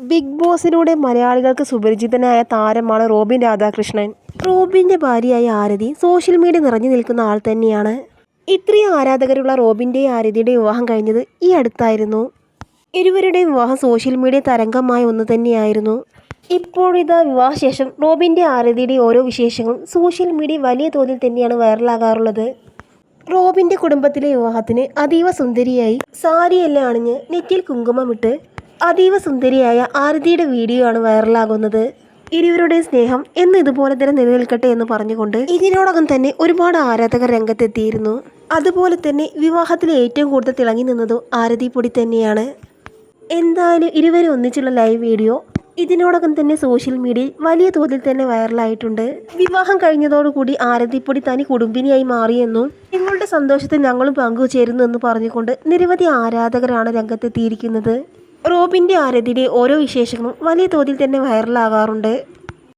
Big ബോസിലൂടെ മലയാളികൾക്ക് സുപരിചിതനായ താരമാണ് Robin Radhakrishnan. റോബിൻ്റെ ഭാര്യയായ ആരതി സോഷ്യൽ മീഡിയ നിറഞ്ഞു നിൽക്കുന്ന ആൾ തന്നെയാണ്. ഇത്രയും ആരാധകരുള്ള റോബിൻ്റെയും ആരതിയുടെയും വിവാഹം കഴിഞ്ഞത് ഈ അടുത്തായിരുന്നു. ഇരുവരുടെയും വിവാഹം സോഷ്യൽ മീഡിയ തരംഗമായ ഒന്ന് തന്നെയായിരുന്നു. ഇപ്പോഴിതാ വിവാഹശേഷം റോബിൻ്റെ ആരതിയുടെ ഓരോ വിശേഷങ്ങളും സോഷ്യൽ മീഡിയ വലിയ തോതിൽ തന്നെയാണ് വൈറലാകാറുള്ളത്. റോബിൻ്റെ കുടുംബത്തിലെ വിവാഹത്തിന് അതീവ സുന്ദരിയായി സാരിയെല്ലാം അണിഞ്ഞ് നെറ്റിയിൽ കുങ്കുമമിട്ട് അതീവ സുന്ദരിയായ ആരതിയുടെ വീഡിയോ ആണ് വൈറലാകുന്നത്. ഇരുവരുടെ സ്നേഹം എന്ന് ഇതുപോലെ തന്നെ നിലനിൽക്കട്ടെ എന്ന് പറഞ്ഞുകൊണ്ട് ഇതിനോടകം തന്നെ ഒരുപാട് ആരാധകർ രംഗത്തെത്തിയിരുന്നു. അതുപോലെ തന്നെ വിവാഹത്തിൽ ഏറ്റവും കൂടുതൽ തിളങ്ങി നിന്നതും ആരതിപ്പൊടി തന്നെയാണ്. എന്തായാലും ഇരുവരും ഒന്നിച്ചുള്ള ലൈവ് വീഡിയോ ഇതിനോടകം തന്നെ സോഷ്യൽ മീഡിയയിൽ വലിയ തോതിൽ തന്നെ വൈറലായിട്ടുണ്ട്. വിവാഹം കഴിഞ്ഞതോടുകൂടി ആരതിപ്പൊടി തനി കുടുംബിനിയായി മാറിയെന്നും നിങ്ങളുടെ സന്തോഷത്തിൽ ഞങ്ങളും പങ്കുചേരുന്നു എന്ന് പറഞ്ഞുകൊണ്ട് നിരവധി ആരാധകരാണ് രംഗത്തെത്തിയിരിക്കുന്നത്. റോബിൻ്റെ ആരതിയുടെ ഓരോ വിശേഷങ്ങളും വലിയ തോതിൽ തന്നെ വൈറലാകാറുണ്ട്.